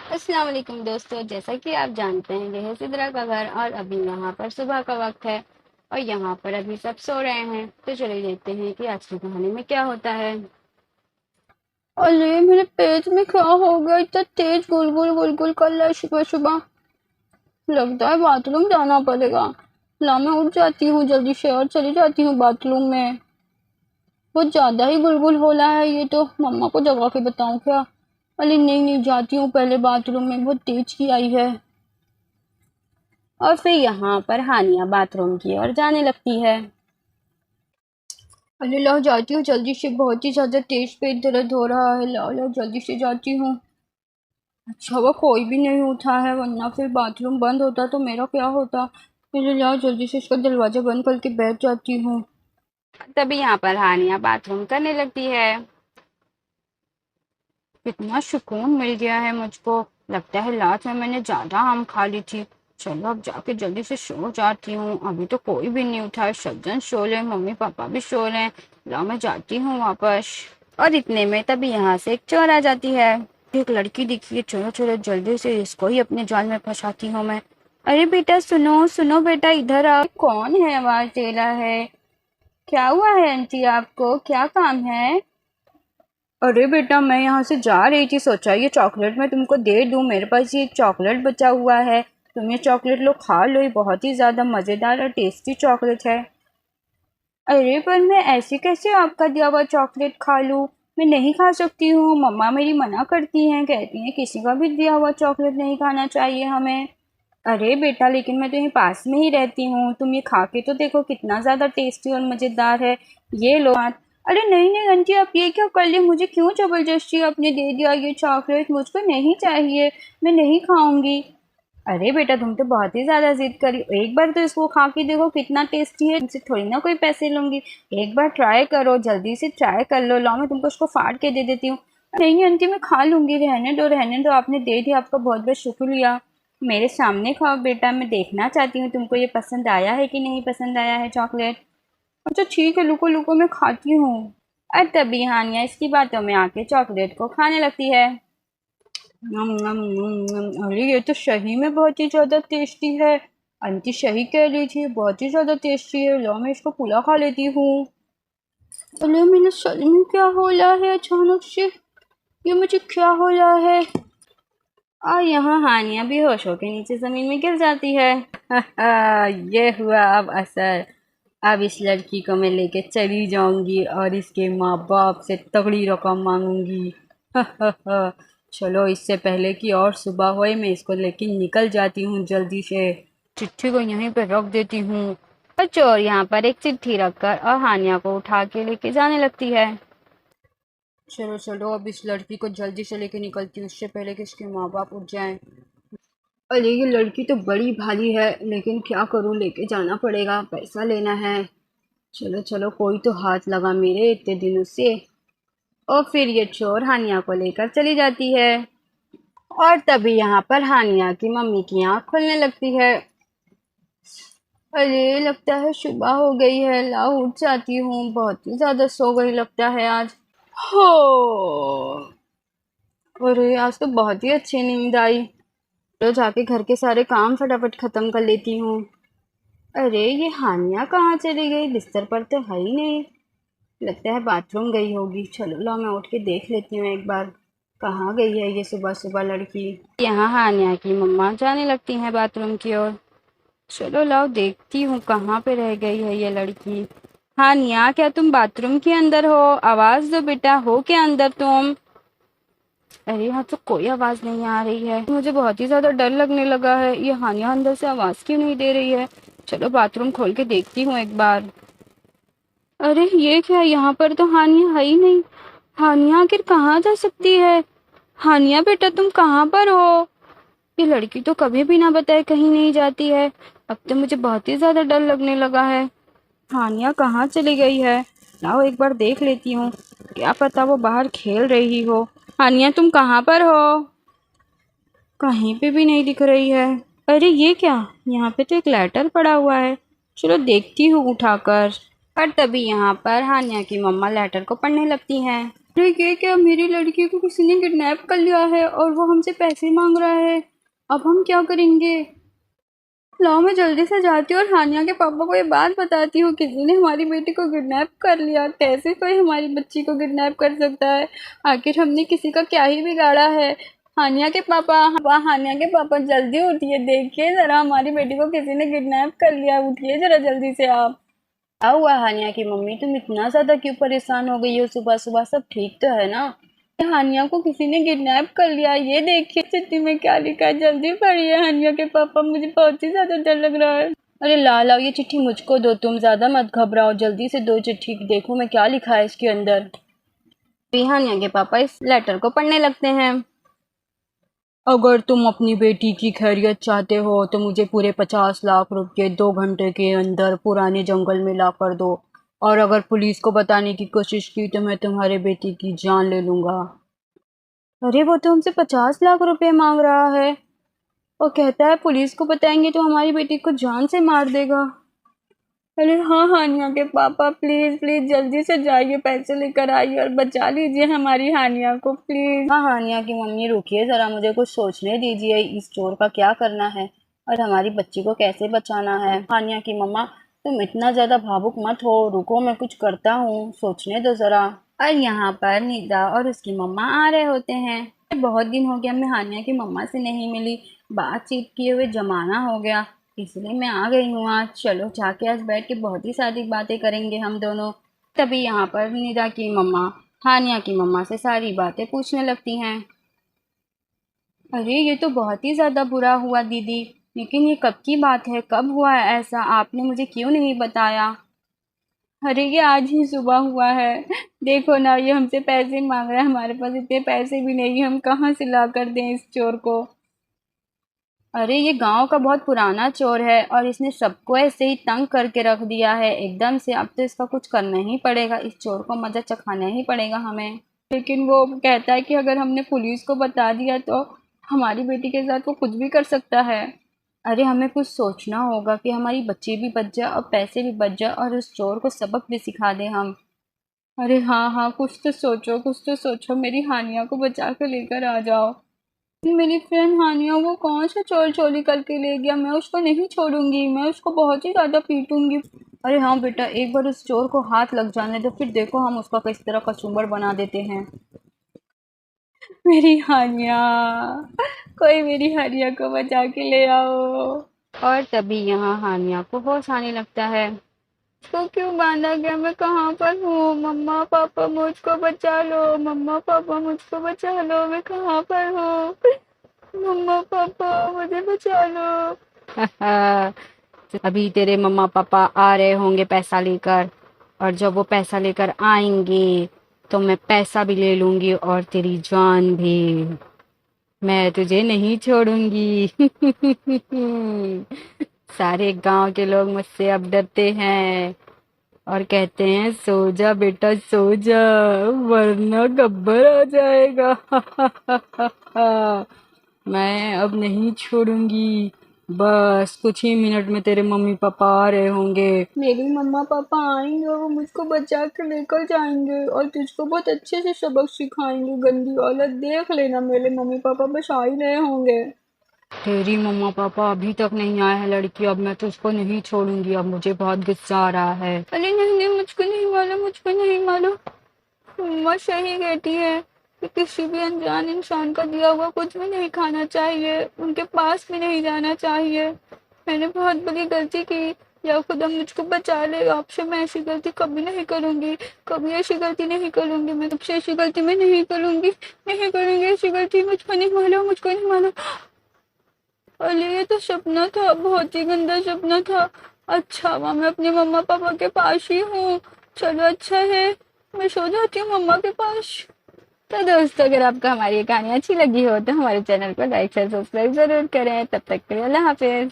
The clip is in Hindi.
अस्सलाम वालेकुम दोस्तों, जैसा कि आप जानते हैं यह है सिदरा का घर और अभी यहाँ पर सुबह का वक्त है और यहाँ पर अभी सब सो रहे हैं। तो चलिए देखते हैं कि आज की कहानी में क्या होता है। अरे मेरे पेट में क्या हो गया, इतना तेज गुलगुल गुलगुल कर रहा है सुबह सुबह। लगता है बाथरूम जाना पड़ेगा। ला मैं उठ जाती हूँ जल्दी से और चली जाती हूँ बाथरूम में। बहुत ज्यादा ही गुलगुल हो रहा है, ये तो मम्मा को जगा के बताऊँ क्या? अरे नहीं नहीं, जाती हूँ पहले बाथरूम में, बहुत तेज की आई है। और फिर यहाँ पर हानिया बाथरूम की ओर जाने लगती है। अरे लाओ जाती हूँ जल्दी से, बहुत ही ज्यादा तेज पेट दर्द हो रहा है। लाओ लाओ जल्दी से जाती हूँ। अच्छा वो कोई भी नहीं उठा है, वरना फिर बाथरूम बंद होता तो मेरा क्या होता। पहले जाओ जल्दी से इसका दरवाजा बंद करके बैठ जाती हूँ। तभी यहाँ पर हानिया बाथरूम करने लगती है। कितना सुकून मिल गया है मुझको। लगता है रात में मैंने ज्यादा आम खा ली थी। चलो अब जाके जल्दी से सो जाती हूँ, अभी तो कोई भी नहीं उठा है। सज्जन सो ले, मम्मी पापा भी सो ले। ला मैं जाती हूँ वापस। और इतने में तभी यहाँ से एक चोर आ जाती है। एक लड़की दिखी है, चलो चलो जल्दी से इसको ही अपने जाल में फंसाती हूँ मैं। अरे बेटा सुनो सुनो बेटा, इधर आओ। कौन है आवाज दे रहा है? क्या हुआ है आंटी, आपको क्या काम है? अरे बेटा मैं यहाँ से जा रही थी, सोचा ये चॉकलेट मैं तुमको दे दूँ। मेरे पास ये एक चॉकलेट बचा हुआ है, तुम ये चॉकलेट लो, खा लो। ये बहुत ही ज़्यादा मज़ेदार और टेस्टी चॉकलेट है। अरे पर मैं ऐसे कैसे आपका दिया हुआ चॉकलेट खा लूँ? मैं नहीं खा सकती हूँ, मम्मा मेरी मना करती हैं, कहती हैं किसी का भी दिया हुआ चॉकलेट नहीं खाना चाहिए हमें। अरे बेटा लेकिन मैं तो यहीं पास में ही रहती हूँ, तुम ये खा के तो देखो कितना ज़्यादा टेस्टी और मज़ेदार है। ये लो हाथ। अरे नहीं नहीं आंटी, आप ये क्या कर लिए? मुझे क्यों ज़बरदस्ती आपने दे दिया ये चॉकलेट? मुझको नहीं चाहिए, मैं नहीं खाऊंगी। अरे बेटा तुम तो बहुत ही ज़्यादा जिद करी, एक बार तो इसको खा के देखो कितना टेस्टी है, तुमसे थोड़ी ना कोई पैसे लूंगी। एक बार ट्राई करो, जल्दी से ट्राई कर लो। लाओ मैं तुमको इसको फाड़ के दे देती हूँ। नहीं आंटी मैं खा लूंगी, रहने दो रहने दो, आपने दे दिया, आपका बहुत बहुत शुक्रिया। मेरे सामने खाओ बेटा, मैं देखना चाहती हूँ तुमको ये पसंद आया है कि नहीं पसंद आया है चॉकलेट। अच्छा ठीक है, लुको लुको मैं खाती हूँ। और तभी हानिया इसकी बातों में आके चॉकलेट को खाने लगती है। नम नम नम नम। अरे ये तो सही में बहुत ही ज़्यादा टेस्टी है। आंटी सही कह रही थी, बहुत ही ज़्यादा टेस्टी है। लो मैं इसको पूरा खा लेती हूँ। अरे मेरे सर में क्या हो रहा है अचानक से? ये मुझे क्या हो रहा है? और यहाँ हानिया बेहोश होकर नीचे जमीन में गिर जाती है। ये हुआ अब असर। अब इस लड़की को मैं लेके चली जाऊंगी और इसके माँ बाप से तगड़ी रकम मांगूंगी। चलो इससे पहले कि और सुबह होए मैं इसको लेके निकल जाती हूँ जल्दी से। चिट्ठी को यहीं पे रख देती हूँ। और चोर यहाँ पर एक चिट्ठी रखकर और हानिया को उठा के लेके जाने लगती है। चलो चलो अब इस लड़की को जल्दी से लेके निकलती हूँ, उससे पहले कि इसके माँ बाप उठ जाएं। अरे ये लड़की तो बड़ी भाली है, लेकिन क्या करूँ, लेके जाना पड़ेगा, पैसा लेना है। चलो चलो कोई तो हाथ लगा मेरे इतने दिनों से। और फिर ये चोर हानिया को लेकर चली जाती है। और तभी यहाँ पर हानिया की मम्मी की आँख खुलने लगती है। अरे लगता है सुबह हो गई है, लाओ उठ जाती हूँ, बहुत ही ज्यादा सो गई लगता है आज। हो, अरे आज तो बहुत ही अच्छी नींद आई। तो जाके घर के सारे काम फटाफट खत्म कर लेती हूँ। अरे ये हानिया कहाँ चली गई? बिस्तर पर तो है ही नहीं। लगता है बाथरूम गई होगी। चलो लो मैं उठ के देख लेती हूँ एक बार, कहाँ गई है ये सुबह सुबह लड़की। यहाँ हानिया की मम्मा जाने लगती हैं बाथरूम की ओर। चलो लाओ देखती हूँ कहाँ पे रह गई है ये लड़की। हानिया क्या तुम बाथरूम के अंदर हो? आवाज दो बेटा, हो क्या अंदर तुम? अरे यहाँ तो कोई आवाज नहीं आ रही है, मुझे बहुत ही ज्यादा डर लगने लगा है। ये हानिया अंदर से आवाज क्यों नहीं दे रही है? चलो बाथरूम खोल के देखती हूँ एक बार। अरे ये क्या, यहाँ पर तो हानिया है ही नहीं। हानिया आखिर कहाँ जा सकती है? हानिया बेटा तुम कहाँ पर हो? ये लड़की तो कभी भी ना बताए कहीं नहीं जाती है। अब तो मुझे बहुत ही ज्यादा डर लगने लगा है। हानिया कहाँ चली गई है? लाओ एक बार देख लेती हूँ, क्या पता वो बाहर खेल रही हो। हानिया तुम कहाँ पर हो? कहीं पे भी नहीं दिख रही है। अरे ये क्या, यहाँ पे तो एक लेटर पड़ा हुआ है, चलो देखती हूँ उठाकर। और तभी यहाँ पर हानिया की मम्मा लेटर को पढ़ने लगती हैं। अरे ये क्या, मेरी लड़की को किसी ने किडनैप कर लिया है और वो हमसे पैसे मांग रहा है। अब हम क्या करेंगे? लाओ मैं जल्दी से जाती हूँ और हानिया के पापा को ये बात बताती हूँ, किसी ने हमारी बेटी को किडनैप कर लिया। कैसे कोई हमारी बच्ची को किडनैप कर सकता है? आखिर हमने किसी का क्या ही बिगाड़ा है? हानिया के पापा जल्दी उठिए, देखिए जरा हमारी बेटी को किसी ने किडनैप कर लिया। उठिए जरा जल्दी से आप। क्या हुआ हानिया की मम्मी, तुम इतना ज्यादा क्यों परेशान हो गई हो सुबह सुबह? सब ठीक तो है ना? हानिया को किसी ने किडनैप कर लिया, ये देखिए चिट्ठी में क्या लिखा है, जल्दी पढ़िए हानिया के पापा, मुझे बहुत ही ज्यादा डर लग रहा है। अरे लाओ ये चिट्ठी मुझको दो, तुम ज्यादा मत घबराओ, जल्दी से दो चिट्ठी, देखो मैं क्या लिखा है इसके अंदर। फिर हानिया के पापा इस लेटर को पढ़ने लगते हैं। अगर तुम अपनी बेटी की खैरियत चाहते हो तो मुझे पूरे 50 लाख रुपए 2 घंटे के अंदर पुराने जंगल में ला कर दो, और अगर पुलिस को बताने की कोशिश की तो मैं तुम्हारे बेटी की जान ले लूंगा। अरे वो तो हमसे 50 लाख रुपए मांग रहा है और कहता है पुलिस को बताएंगे तो हमारी बेटी को जान से मार देगा। अरे हाँ हानिया के पापा, प्लीज प्लीज जल्दी से जाइए, पैसे लेकर आइए और बचा लीजिए हमारी हानिया को प्लीज। हाँ हानिया की मम्मी रुकिए जरा, मुझे कुछ सोचने दीजिए, इस चोर का क्या करना है और हमारी बच्ची को कैसे बचाना है। हानिया की मम्मा तुम इतना ज्यादा भावुक मत हो, रुको मैं कुछ करता हूँ, सोचने दो जरा। और यहाँ पर निदा और उसकी मम्मा आ रहे होते हैं। बहुत दिन हो गया मैं हानिया की मम्मा से नहीं मिली, बातचीत किए हुए जमाना हो गया, इसलिए मैं आ गई हूँ आज। चलो जाके आज बैठ के बहुत ही सारी बातें करेंगे हम दोनों। तभी यहाँ पर निदा की मम्मा हानिया की मम्मा से सारी बातें पूछने लगती हैं। अरे ये तो बहुत ही ज़्यादा बुरा हुआ दीदी, लेकिन ये कब की बात है, कब हुआ है ऐसा, आपने मुझे क्यों नहीं बताया? अरे ये आज ही सुबह हुआ है, देखो ना ये हमसे पैसे मांग रहा है, हमारे पास इतने पैसे भी नहीं, हम कहाँ से ला कर दें इस चोर को। अरे ये गांव का बहुत पुराना चोर है और इसने सबको ऐसे ही तंग करके रख दिया है एकदम से। अब तो इसका कुछ करना ही पड़ेगा, इस चोर को मजा चखाना ही पड़ेगा हमें। लेकिन वो कहता है कि अगर हमने पुलिस को बता दिया तो हमारी बेटी के साथ वो कुछ भी कर सकता है। अरे हमें कुछ सोचना होगा कि हमारी बच्ची भी बच जाए और पैसे भी बच जाए और उस चोर को सबक भी सिखा दें हम। अरे हाँ हाँ, कुछ तो सोचो, कुछ तो सोचो, मेरी हानिया को बचा कर लेकर आ जाओ। मेरी फ्रेंड हानिया वो कौन सा चोर चोरी करके ले गया, मैं उसको नहीं छोड़ूंगी, मैं उसको बहुत ही ज़्यादा पीटूंगी। अरे हाँ बेटा, एक बार उस चोर को हाथ लग जाने दो, फिर देखो हम उसका किस तरह कचूमर बना देते हैं। मेरी हानिया, कोई मेरी हानिया को बचा के ले आओ। और तभी यहाँ हानिया को होश आने लगता है। तो क्यों बांधा गया, मैं कहाँ पर हूँ? मम्मा पापा मुझको बचा लो, मम्मा पापा मुझको बचा लो, मैं कहाँ पर हूँ? मम्मा पापा मुझे बचा लो। अभी तेरे मम्मा पापा आ रहे होंगे पैसा लेकर, और जब वो पैसा लेकर आएंगे तो मैं पैसा भी ले लूंगी और तेरी जान भी। मैं तुझे नहीं छोड़ूंगी। सारे गांव के लोग मुझसे अब डरते हैं और कहते हैं सो जा बेटा सो जा, वरना गब्बर आ जाएगा। मैं अब नहीं छोड़ूंगी, बस कुछ ही मिनट में तेरे मम्मी पापा आ रहे होंगे। मेरी मम्मा पापा आएंगे और वो मुझको बचा के लेकर जाएंगे और तुझको बहुत अच्छे से सबक सिखाएंगे, गंदी औलत, देख लेना मेरे मम्मी पापा बस आ ही रहे होंगे। तेरी मम्मा पापा अभी तक नहीं आए हैं लड़की, अब मैं तुझको नहीं छोड़ूंगी, अब मुझे बहुत गुस्सा आ रहा है। अरे नहीं नहीं, मुझको नहीं मालूम, मुझको नहीं मालूम। मम्मा सही कहती है कि किसी भी अनजान इंसान का दिया हुआ कुछ भी नहीं खाना चाहिए, उनके पास भी नहीं जाना चाहिए। मैंने बहुत बड़ी गलती की, या खुदा मुझको बचा ले, आपसे मैं ऐसी गलती कभी नहीं करूंगी, कभी ऐसी गलती नहीं करूंगी, मैं तुमसे ऐसी गलती मैं नहीं करूंगी, नहीं करूंगी ऐसी गलती, मुझको नहीं मालूम, मुझको नहीं मालूम। अरे ये तो सपना था, बहुत ही गंदा सपना था। अच्छा हुआ मैं अपने मम्मा पापा के पास ही हूँ। चलो अच्छा है, मैं सो जाती हूँ मम्मा के पास। तो दोस्तों अगर आपको हमारी ये कहानी अच्छी लगी हो तो हमारे चैनल को लाइक शेयर सब्सक्राइब जरूर करें। तब तक के लिए अल्लाह हाफिज।